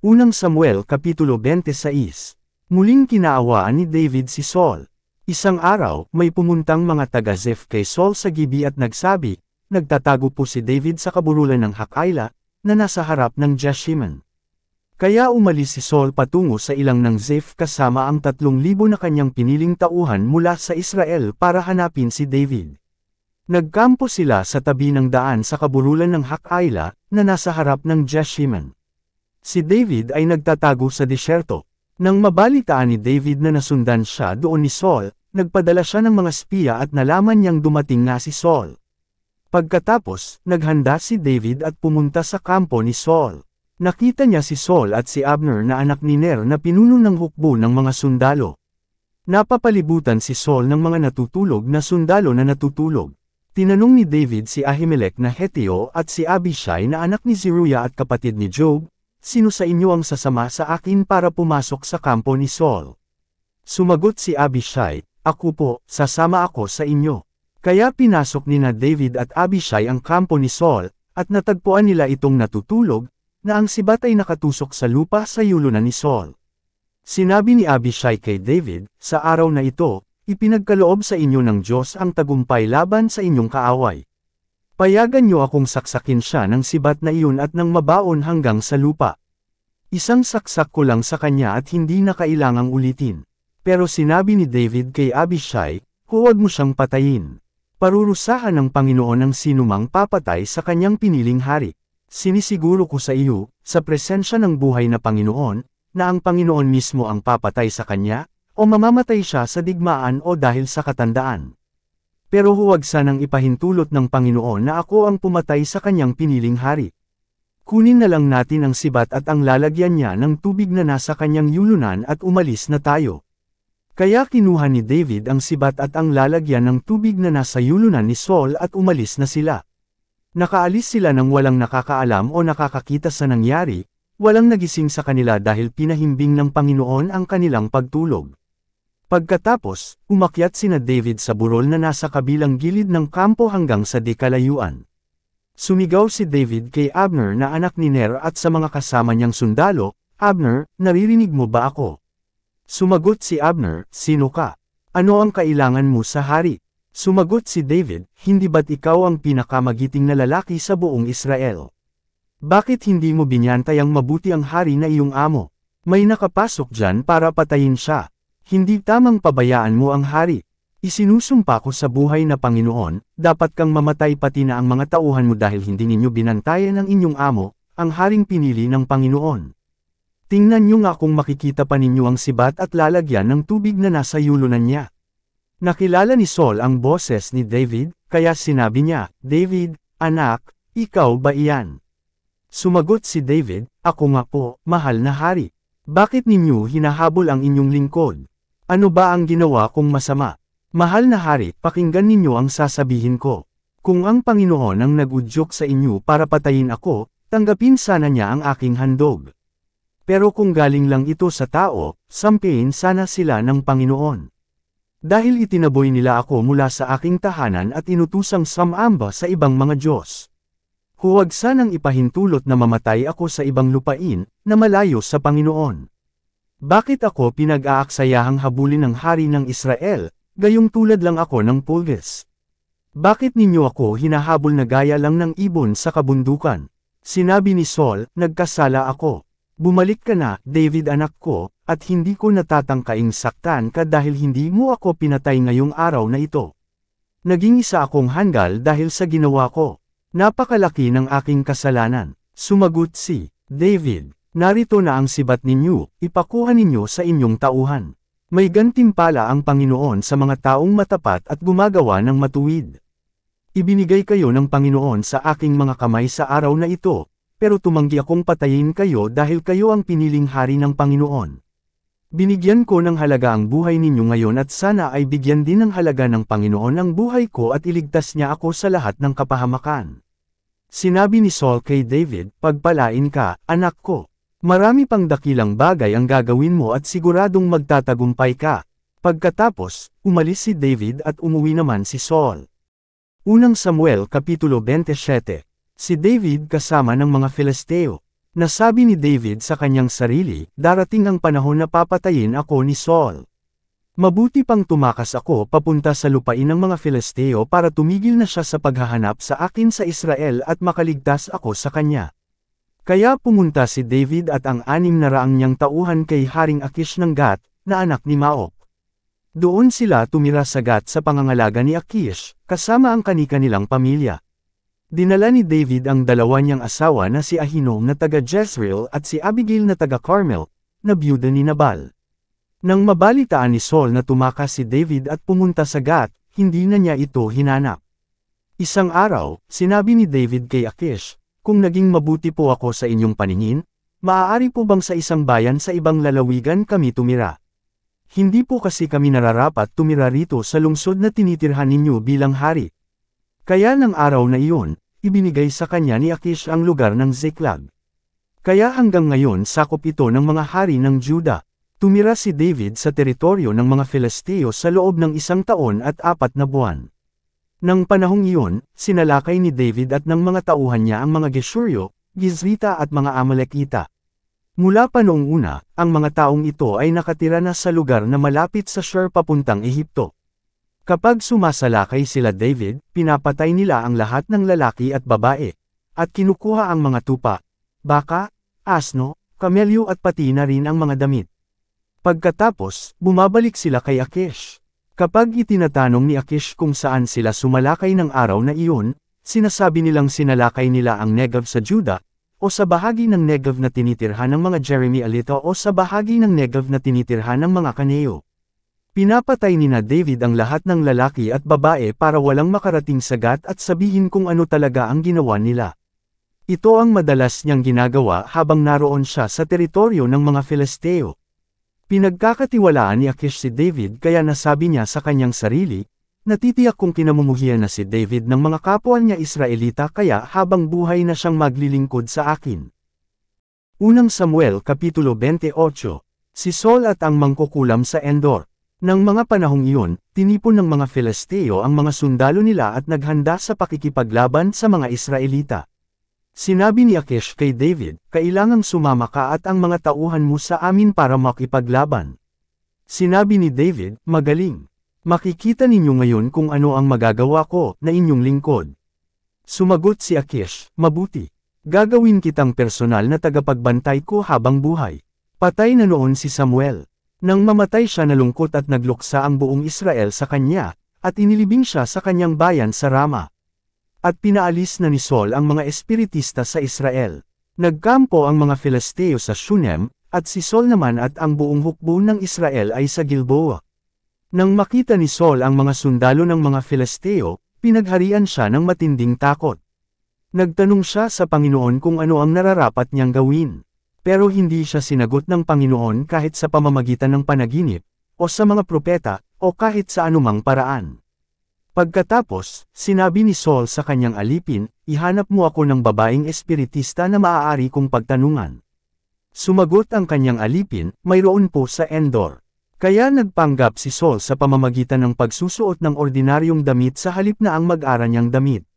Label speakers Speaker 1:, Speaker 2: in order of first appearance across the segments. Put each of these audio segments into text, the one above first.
Speaker 1: Unang Samuel Kapitulo 26. Muling kinaawaan ni David si Saul. Isang araw, may pumuntang mga taga-Ziph kay Saul sa Gibi at nagsabi, nagtatago po si David sa kabululan ng Hakayla, na nasa harap ng Jeshimon. Kaya umalis si Saul patungo sa ilang ng Ziph kasama ang 3,000 na kanyang piniling tauhan mula sa Israel para hanapin si David. Nagkampo sila sa tabi ng daan sa kabululan ng Hakayla, na nasa harap ng Jeshimon. Si David ay nagtatago sa disyerto. Nang mabalitaan ni David na nasundan siya doon ni Saul, nagpadala siya ng mga espiya at nalaman niyang dumating na si Saul. Pagkatapos, naghanda si David at pumunta sa kampo ni Saul. Nakita niya si Saul at si Abner na anak ni Ner na pinuno ng hukbo ng mga sundalo. Napapalibutan si Saul ng mga natutulog na sundalo na natutulog. Tinanong ni David si Ahimelech na Heteo at si Abishai na anak ni Zeruiah at kapatid ni Job, sino sa inyo ang sasama sa akin para pumasok sa kampo ni Saul? Sumagot si Abishai, ako po, sasama ako sa inyo. Kaya pinasok nina David at Abishai ang kampo ni Saul, at natagpuan nila itong natutulog, na ang sibat ay nakatusok sa lupa sa yulunan ni Saul. Sinabi ni Abishai kay David, sa araw na ito, ipinagkaloob sa inyo ng Diyos ang tagumpay laban sa inyong kaaway. Payagan niyo akong saksakin siya ng sibat na iyon at nang mabaon hanggang sa lupa. Isang saksak ko lang sa kanya at hindi na kailangang ulitin. Pero sinabi ni David kay Abishai, huwag mo siyang patayin. Parurusahan ng Panginoon ang sinumang papatay sa kanyang piniling hari. Sinisiguro ko sa iyo, sa presensya ng buhay na Panginoon, na ang Panginoon mismo ang papatay sa kanya, o mamamatay siya sa digmaan o dahil sa katandaan. Pero huwag sanang ipahintulot ng Panginoon na ako ang pumatay sa kanyang piniling hari. Kunin na lang natin ang sibat at ang lalagyan niya ng tubig na nasa kanyang yulunan at umalis na tayo. Kaya kinuha ni David ang sibat at ang lalagyan ng tubig na nasa yulunan ni Saul at umalis na sila. Nakaalis sila nang walang nakakaalam o nakakakita sa nangyari, walang nagising sa kanila dahil pinahimbing ng Panginoon ang kanilang pagtulog. Pagkatapos, umakyat sina David sa burol na nasa kabilang gilid ng kampo hanggang sa di kalayuan. Sumigaw si David kay Abner na anak ni Ner at sa mga kasama niyang sundalo, Abner, naririnig mo ba ako? Sumagot si Abner, sino ka? Ano ang kailangan mo sa hari? Sumagot si David, hindi ba't ikaw ang pinakamagiting na lalaki sa buong Israel? Bakit hindi mo binyantay ang mabuti ang hari na iyong amo? May nakapasok dyan para patayin siya. Hindi tamang pabayaan mo ang hari. Isinusumpa ko sa buhay na Panginoon, dapat kang mamatay pati na ang mga tauhan mo dahil hindi ninyo binantayan ang inyong amo, ang haring pinili ng Panginoon. Tingnan niyo nga kung makikita pa ninyo ang sibat at lalagyan ng tubig na nasa yulunan niya. Nakilala ni Saul ang boses ni David, kaya sinabi niya, David, anak, ikaw ba iyan? Sumagot si David, ako nga po, mahal na hari. Bakit ninyo hinahabol ang inyong lingkod? Ano ba ang ginawa kong masama? Mahal na hari, pakinggan ninyo ang sasabihin ko. Kung ang Panginoon ang nag-udyok sa inyo para patayin ako, tanggapin sana niya ang aking handog. Pero kung galing lang ito sa tao, sampiin sana sila ng Panginoon. Dahil itinaboy nila ako mula sa aking tahanan at inutusang samamba sa ibang mga Diyos. Huwag sanang ipahintulot na mamatay ako sa ibang lupain, na malayo sa Panginoon. Bakit ako pinag-aaksayahang habulin ng hari ng Israel, gayong tulad lang ako ng pulges? Bakit ninyo ako hinahabol na gaya lang ng ibon sa kabundukan? Sinabi ni Saul, nagkasala ako. Bumalik ka na, David anak ko, at hindi ko natatangkaing saktan ka dahil hindi mo ako pinatay ngayong araw na ito. Naging isa akong handal dahil sa ginawa ko. Napakalaki ng aking kasalanan. Sumagot si David, narito na ang sibat ninyo, ipakuha ninyo sa inyong tauhan. May gantimpala ang Panginoon sa mga taong matapat at gumagawa ng matuwid. Ibinigay kayo ng Panginoon sa aking mga kamay sa araw na ito, pero tumanggi akong patayin kayo dahil kayo ang piniling hari ng Panginoon. Binigyan ko ng halaga ang buhay ninyo ngayon at sana ay bigyan din ng halaga ng Panginoon ang buhay ko at iligtas niya ako sa lahat ng kapahamakan. Sinabi ni Saul kay David, pagpalain ka, anak ko. Marami pang dakilang bagay ang gagawin mo at siguradong magtatagumpay ka. Pagkatapos, umalis si David at umuwi naman si Saul. Unang Samuel Kapitulo 27. Si David kasama ng mga Filisteo. Nasabi ni David sa kanyang sarili, darating ang panahon na papatayin ako ni Saul. Mabuti pang tumakas ako papunta sa lupain ng mga Filisteo para tumigil na siya sa paghahanap sa akin sa Israel at makaligtas ako sa kanya. Kaya pumunta si David at ang 600 niyang tauhan kay Haring Akish ng Gat, na anak ni Maok. Doon sila tumira sa Gat sa pangangalaga ni Akish, kasama ang kani-kanilang pamilya. Dinala ni David ang dalawa niyang asawa na si Ahinoam na taga Jezreel at si Abigail na taga Carmel, na byuda ni Nabal. Nang mabalitaan ni Saul na tumakas si David at pumunta sa Gat, hindi na niya ito hinanap. Isang araw, sinabi ni David kay Akish, "Kung naging mabuti po ako sa inyong paningin, maaari po bang sa isang bayan sa ibang lalawigan kami tumira? Hindi po kasi kami nararapat tumira rito sa lungsod na tinitirhan ninyo bilang hari." Kaya ng araw na iyon, ibinigay sa kanya ni Akish ang lugar ng Ziklag. Kaya hanggang ngayon sakop ito ng mga hari ng Juda. Tumira si David sa teritoryo ng mga Filisteo sa loob ng 1 taon at 4 na buwan. Nang panahong iyon, sinalakay ni David at ng mga tauhan niya ang mga Geshuryo, Gizrita at mga Amalekita. Mula pa noong una, ang mga taong ito ay nakatira na sa lugar na malapit sa Shur papuntang Ehipto. Kapag sumasalakay sila David, pinapatay nila ang lahat ng lalaki at babae, at kinukuha ang mga tupa, baka, asno, kamelyo at pati na rin ang mga damit. Pagkatapos, bumabalik sila kay Akish. Kapag itinatanong ni Akish kung saan sila sumalakay ng araw na iyon, sinasabi nilang sinalakay nila ang Negev sa Juda, o sa bahagi ng Negev na tinitirhan ng mga Jeremielita o sa bahagi ng Negev na tinitirhan ng mga Kaneo. Pinapatay ni David ang lahat ng lalaki at babae para walang makarating sa Gat at sabihin kung ano talaga ang ginawa nila. Ito ang madalas niyang ginagawa habang naroon siya sa teritoryo ng mga Filisteo. Pinagkakatiwalaan ni Akish si David kaya nasabi niya sa kanyang sarili, "Natitiyak kong kinamumuhian na si David ng mga kapwa niya Israelita kaya habang buhay na siyang maglilingkod sa akin." Unang Samuel Kapitulo 28, si Saul at ang mangkukulam sa Endor. Nang mga panahong iyon, tinipon ng mga Filisteo ang mga sundalo nila at naghanda sa pakikipaglaban sa mga Israelita. Sinabi ni Akish kay David, "Kailangang sumama ka at ang mga tauhan mo sa amin para makipaglaban." Sinabi ni David, "Magaling. Makikita ninyo ngayon kung ano ang magagawa ko, na inyong lingkod." Sumagot si Akish, "Mabuti. Gagawin kitang personal na tagapagbantay ko habang buhay." Patay na noon si Samuel. Nang mamatay siya nalungkot at nagluksa ang buong Israel sa kanya, at inilibing siya sa kanyang bayan sa Rama. At pinaalis na ni Saul ang mga espiritista sa Israel. Nagkampo ang mga Filisteo sa Shunem, at si Saul naman at ang buong hukbo ng Israel ay sa Gilboa. Nang makita ni Saul ang mga sundalo ng mga Filisteo, pinagharian siya ng matinding takot. Nagtanong siya sa Panginoon kung ano ang nararapat niyang gawin. Pero hindi siya sinagot ng Panginoon kahit sa pamamagitan ng panaginip, o sa mga propeta, o kahit sa anumang paraan. Pagkatapos, sinabi ni Saul sa kanyang alipin, "Ihanap mo ako ng babaeng espiritista na maaari kong pagtanungan." Sumagot ang kanyang alipin, "Mayroon po sa Endor." Kaya nagpanggap si Saul sa pamamagitan ng pagsusuot ng ordinaryong damit sa halip na ang mag-ara niyang damit.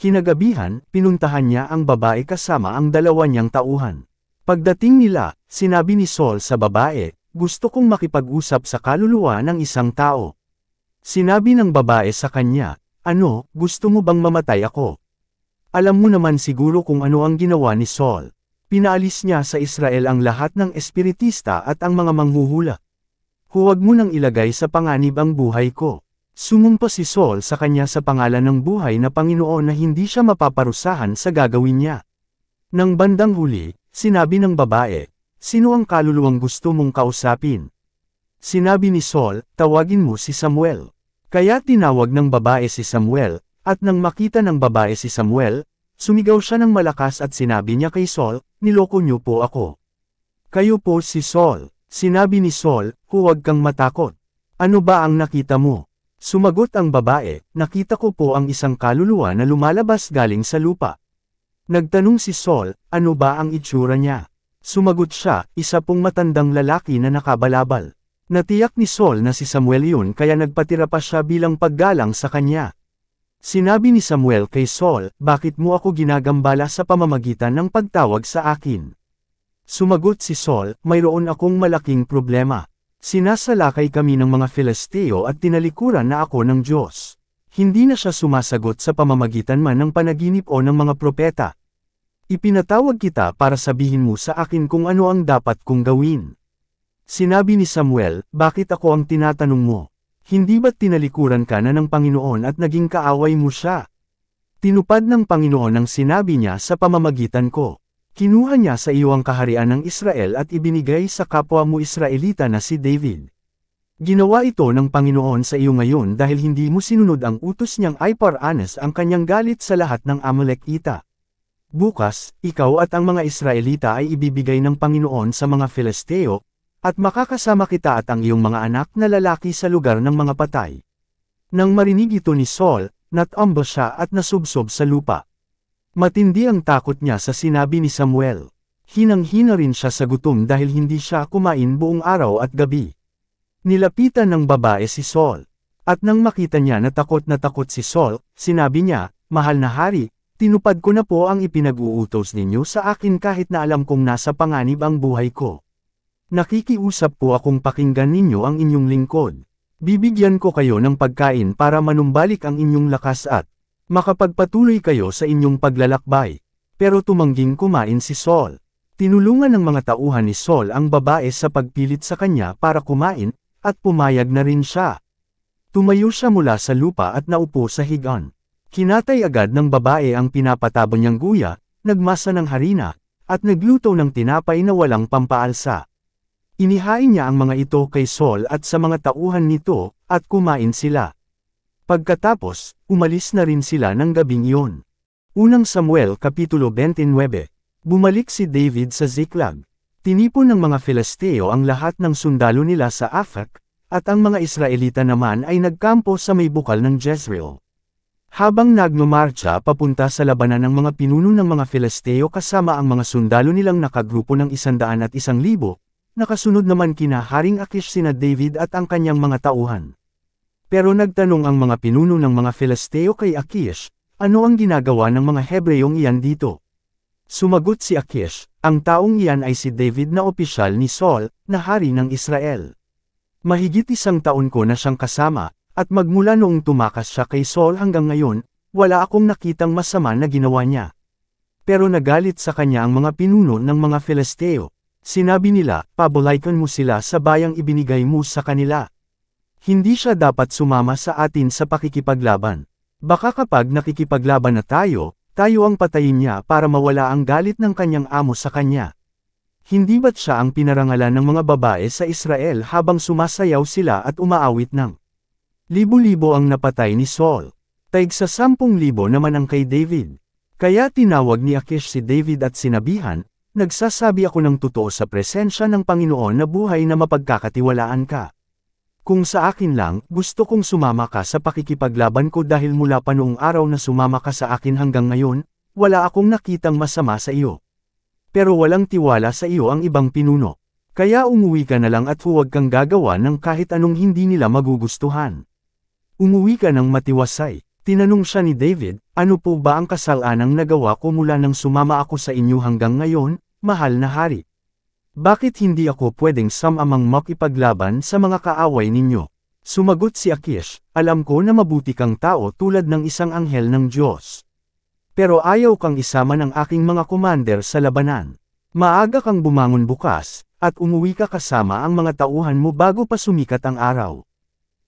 Speaker 1: Kinagabihan, pinuntahan niya ang babae kasama ang dalawa niyang tauhan. Pagdating nila, sinabi ni Saul sa babae, "Gusto kong makipag-usap sa kaluluwa ng isang tao." Sinabi ng babae sa kanya, "Ano, gusto mo bang mamatay ako?" Alam mo naman siguro kung ano ang ginawa ni Saul. Pinaalis niya sa Israel ang lahat ng espiritista at ang mga manghuhula. "Huwag mo nang ilagay sa panganib ang buhay ko." Sumumpa si Saul sa kanya sa pangalan ng buhay na Panginoon na hindi siya mapaparusahan sa gagawin niya. Nang bandang huli, sinabi ng babae, "Sino ang kaluluwang gusto mong kausapin?" Sinabi ni Saul, "Tawagin mo si Samuel." Kaya tinawag ng babae si Samuel, at nang makita ng babae si Samuel, sumigaw siya ng malakas at sinabi niya kay Saul, "Niloko niyo po ako." "Kayo po si Saul." Sinabi ni Saul, "Huwag kang matakot. Ano ba ang nakita mo?" Sumagot ang babae, "Nakita ko po ang isang kaluluwa na lumalabas galing sa lupa." Nagtanong si Saul, "Ano ba ang itsura niya?" Sumagot siya, "Isa pong matandang lalaki na nakabalabal." Natiyak ni Saul na si Samuel yun kaya nagpatira pa siya bilang paggalang sa kanya. Sinabi ni Samuel kay Saul, "Bakit mo ako ginagambala sa pamamagitan ng pagtawag sa akin?" Sumagot si Saul, "Mayroon akong malaking problema. Sinasalakay kami ng mga Filisteo at tinalikuran na ako ng Diyos." Hindi na siya sumasagot sa pamamagitan man ng panaginip o ng mga propeta. "Ipinatawag kita para sabihin mo sa akin kung ano ang dapat kong gawin." Sinabi ni Samuel, "Bakit ako ang tinatanong mo? Hindi ba't tinalikuran ka na ng Panginoon at naging kaaway mo siya?" Tinupad ng Panginoon ang sinabi niya sa pamamagitan ko. Kinuha niya sa iyo ang kaharian ng Israel at ibinigay sa kapwa mo Israelita na si David. Ginawa ito ng Panginoon sa iyo ngayon dahil hindi mo sinunod ang utos niyang iparanas ang kanyang galit sa lahat ng Amalekita. Bukas, ikaw at ang mga Israelita ay ibibigay ng Panginoon sa mga Filisteo, at makakasama kita at ang iyong mga anak na lalaki sa lugar ng mga patay. Nang marinig ito ni Saul, natamba siya at nasubsob sa lupa. Matindi ang takot niya sa sinabi ni Samuel. Hinang-hina rin siya sa gutom dahil hindi siya kumain buong araw at gabi. Nilapitan ng babae si Saul. At nang makita niya na takot si Saul, sinabi niya, "Mahal na hari, tinupad ko na po ang ipinag-uutos ninyo sa akin kahit na alam kong nasa panganib ang buhay ko. Nakikiusap po akong pakinggan ninyo ang inyong lingkod. Bibigyan ko kayo ng pagkain para manumbalik ang inyong lakas at makapagpatuloy kayo sa inyong paglalakbay." Pero tumangging kumain si Saul. Tinulungan ng mga tauhan ni Saul ang babae sa pagpilit sa kanya para kumain, at pumayag na rin siya. Tumayo siya mula sa lupa at naupo sa higaan. Kinatay agad ng babae ang pinapatabang niyang guya, nagmasa ng harina, at nagluto ng tinapay na walang pampaalsa. Inihain niya ang mga ito kay Saul at sa mga tauhan nito, at kumain sila. Pagkatapos, umalis na rin sila ng gabing iyon. Unang Samuel Kapitulo 29. Bumalik si David sa Ziklag. Tinipon ng mga Filisteo ang lahat ng sundalo nila sa Aphek, at ang mga Israelita naman ay nagkampo sa may bukal ng Jezreel. Habang nagmamarcha papunta sa labanan ng mga pinuno ng mga Filisteo kasama ang mga sundalo nilang nakagrupo ng 101,000, nakasunod naman kina Haring Akish sina David at ang kanyang mga tauhan. Pero nagtanong ang mga pinuno ng mga Filisteo kay Akish, "Ano ang ginagawa ng mga Hebreyong iyan dito?" Sumagot si Akish, "Ang taong iyan ay si David na opisyal ni Saul, na hari ng Israel. Mahigit 1 taon ko na siyang kasama, at magmula noong tumakas siya kay Saul hanggang ngayon, wala akong nakitang masama na ginawa niya." Pero nagalit sa kanya ang mga pinuno ng mga Filisteo. Sinabi nila, "Pabulaykan mo sila sa bayang ibinigay mo sa kanila. Hindi siya dapat sumama sa atin sa pakikipaglaban. Baka kapag nakikipaglaban na tayo ang patayin niya para mawala ang galit ng kanyang amo sa kanya." Hindi ba't siya ang pinarangalan ng mga babae sa Israel habang sumasayaw sila at umaawit ng libo-libo ang napatay ni Saul? Taigsa 10,000 naman ang kay David. Kaya tinawag ni Akish si David at sinabihan, "Nagsasabi ako ng totoo sa presensya ng Panginoon na buhay na mapagkakatiwalaan ka. Kung sa akin lang, gusto kong sumama ka sa pakikipaglaban ko dahil mula pa noong araw na sumama ka sa akin hanggang ngayon, wala akong nakitang masama sa iyo. Pero walang tiwala sa iyo ang ibang pinuno. Kaya umuwi ka na lang at huwag kang gagawa ng kahit anong hindi nila magugustuhan. Umuwi ka ng matiwasay." Tinanong siya ni David, "Ano po ba ang kasalanang nagawa ko mula nang sumama ako sa inyo hanggang ngayon, mahal na hari? Bakit hindi ako pwedeng samamang makipaglaban sa mga kaaway ninyo?" Sumagot si Akish, "Alam ko na mabuti kang tao tulad ng isang anghel ng Diyos. Pero ayaw kang isama ng aking mga commander sa labanan. Maaga kang bumangon bukas, at umuwi ka kasama ang mga tauhan mo bago pa sumikat ang araw."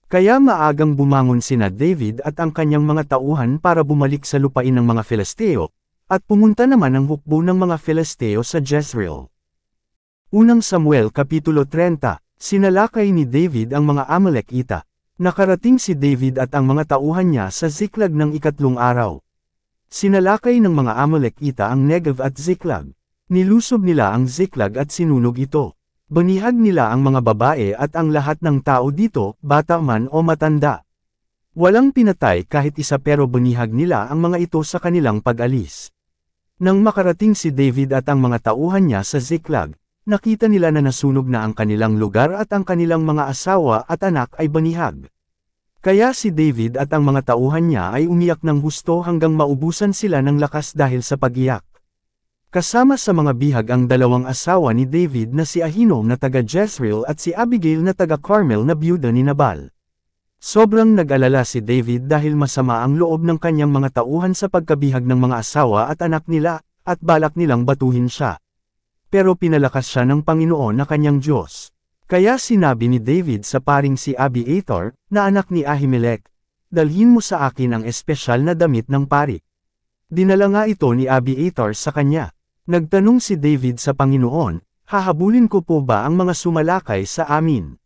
Speaker 1: Kaya maagang bumangon sina David at ang kanyang mga tauhan para bumalik sa lupain ng mga Filisteo, at pumunta naman ang hukbo ng mga Filisteo sa Jezreel. Unang Samuel Kapitulo 30. Sinalakay ni David ang mga Amalekita. Nakarating si David at ang mga tauhan niya sa Ziklag ng 3 araw. Sinalakay ng mga Amalekita ang Negev at Ziklag. Nilusob nila ang Ziklag at sinunog ito. Banihag nila ang mga babae at ang lahat ng tao dito, bata man o matanda. Walang pinatay kahit isa pero banihag nila ang mga ito sa kanilang pag-alis. Nang makarating si David at ang mga tauhan niya sa Ziklag, nakita nila na nasunog na ang kanilang lugar at ang kanilang mga asawa at anak ay banihag. Kaya si David at ang mga tauhan niya ay umiyak ng husto hanggang maubusan sila ng lakas dahil sa pag-iyak. Kasama sa mga bihag ang dalawang asawa ni David na si Ahinoam na taga Jezreel at si Abigail na taga Carmel na byuda ni Nabal. Sobrang nag-alala si David dahil masama ang loob ng kanyang mga tauhan sa pagkabihag ng mga asawa at anak nila, at balak nilang batuhin siya. Pero pinalakas siya ng Panginoon na kanyang Diyos. Kaya sinabi ni David sa paring si Abiathar, na anak ni Ahimelech, dalhin mo sa akin ang espesyal na damit ng pari. Dinala nga ito ni Abiathar sa kanya. Nagtanong si David sa Panginoon, hahabulin ko po ba ang mga sumalakay sa amin?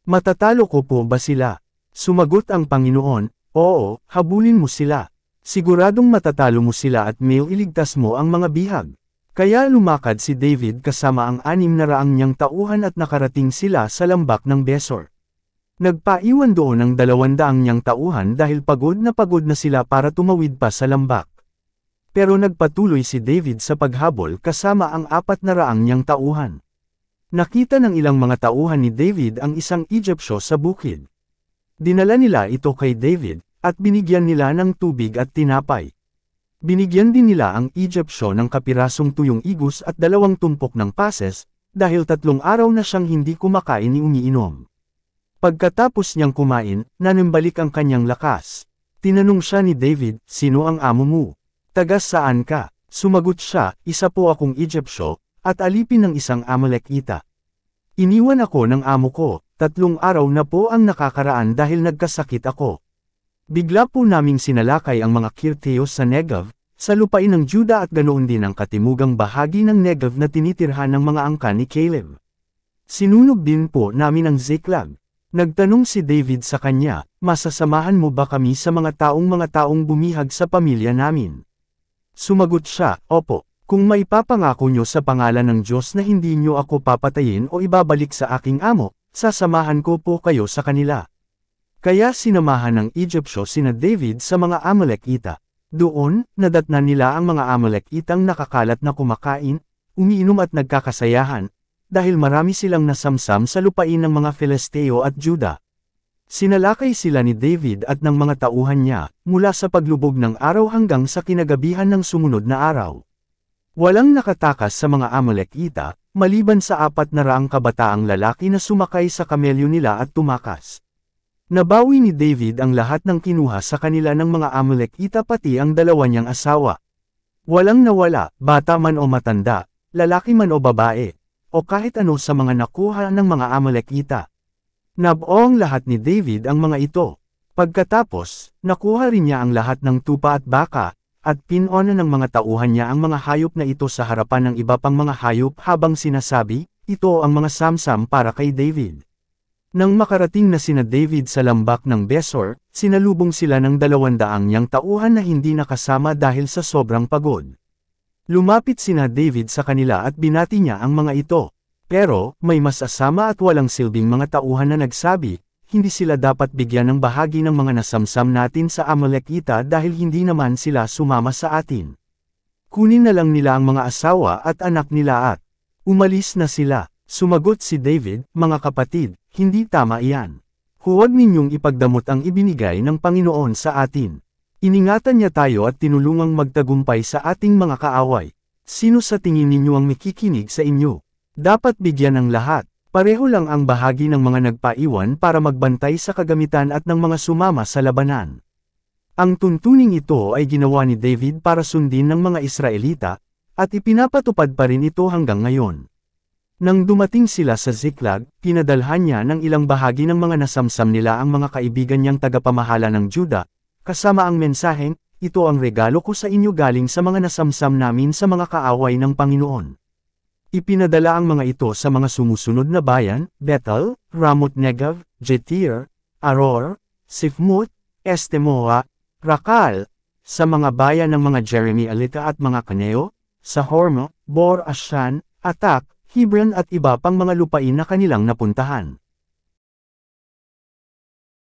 Speaker 1: Matatalo ko po ba sila? Sumagot ang Panginoon, oo, habulin mo sila. Siguradong matatalo mo sila at mailigtas mo ang mga bihag. Kaya lumakad si David kasama ang 600 niyang tauhan at nakarating sila sa lambak ng Besor. Nagpaiwan doon ang 200 niyang tauhan dahil pagod na sila para tumawid pa sa lambak. Pero nagpatuloy si David sa paghabol kasama ang 400 niyang tauhan. Nakita ng ilang mga tauhan ni David ang isang Egyptyo sa bukid. Dinala nila ito kay David, at binigyan nila ng tubig at tinapay. Binigyan din nila ang Egyptyo ng kapirasong tuyong igus at 2 tumpok ng pases, dahil 3 araw na siyang hindi kumakain ni umiinom. Pagkatapos niyang kumain, nanumbalik ang kanyang lakas. Tinanong siya ni David, sino ang amo mo? Taga saan ka? Sumagot siya, isa po akong Egyptyo, at alipin ng isang Amalekita. Iniwan ako ng amo ko, 3 araw na po ang nakakaraan dahil nagkasakit ako. Bigla po naming sinalakay ang mga Kirteos sa Negev, sa lupain ng Juda at ganoon din ang katimugang bahagi ng Negev na tinitirhan ng mga angkan ni Caleb. Sinunog din po namin ang Ziklag. Nagtanong si David sa kanya, masasamahan mo ba kami sa mga taong bumihag sa pamilya namin? Sumagot siya, opo, kung maipapangako nyo sa pangalan ng Diyos na hindi nyo ako papatayin o ibabalik sa aking amo, sasamahan ko po kayo sa kanila. Kaya sinamahan ng Egyptyo sina David sa mga Amalekita. Doon, nadatnan nila ang mga Amalekitang nakakalat na kumakain, umiinom at nagkakasayahan, dahil marami silang nasamsam sa lupain ng mga Filisteo at Juda. Sinalakay sila ni David at ng mga tauhan niya, mula sa paglubog ng araw hanggang sa kinagabihan ng sumunod na araw. Walang nakatakas sa mga Amalekita, maliban sa 400 kabataang lalaki na sumakay sa kamelyo nila at tumakas. Nabawi ni David ang lahat ng kinuha sa kanila ng mga Amalekita pati ang 2 niyang asawa. Walang nawala, bata man o matanda, lalaki man o babae, o kahit ano sa mga nakuha ng mga Amalekita. Nabuo ang lahat ni David ang mga ito. Pagkatapos, nakuha rin niya ang lahat ng tupa at baka, at pinona ng mga tauhan niya ang mga hayop na ito sa harapan ng iba pang mga hayop habang sinasabi, ito ang mga samsam para kay David. Nang makarating na sina David sa lambak ng Besor, sinalubong sila ng 200 niyang tauhan na hindi nakasama dahil sa sobrang pagod. Lumapit sina David sa kanila at binati niya ang mga ito. Pero, may masasama at walang silbing mga tauhan na nagsabi, hindi sila dapat bigyan ng bahagi ng mga nasamsam natin sa Amalekita dahil hindi naman sila sumama sa atin. Kunin na lang nila ang mga asawa at anak nila at umalis na sila. Sumagot si David, mga kapatid, hindi tama iyan. Huwag ninyong ipagdamot ang ibinigay ng Panginoon sa atin. Iningatan niya tayo at tinulungang magtagumpay sa ating mga kaaway. Sino sa tingin ninyo ang makikinig sa inyo? Dapat bigyan ng lahat. Pareho lang ang bahagi ng mga nagpaiwan para magbantay sa kagamitan at ng mga sumama sa labanan. Ang tuntuning ito ay ginawa ni David para sundin ng mga Israelita, at ipinapatupad pa rin ito hanggang ngayon. Nang dumating sila sa Ziklag, pinadalhan niya ng ilang bahagi ng mga nasamsam nila ang mga kaibigan niyang tagapamahala ng Juda, kasama ang mensaheng, ito ang regalo ko sa inyo galing sa mga nasamsam namin sa mga kaaway ng Panginoon. Ipinadala ang mga ito sa mga sumusunod na bayan, Bethel, Ramoth Negev, Jetir, Aror, Sifmut, Estemoa, Rakal, sa mga bayan ng mga Jeremielita at mga Kaneo, sa Horma, Bor Ashan, Atak, Hebron at iba pang mga lupain na kanilang napuntahan.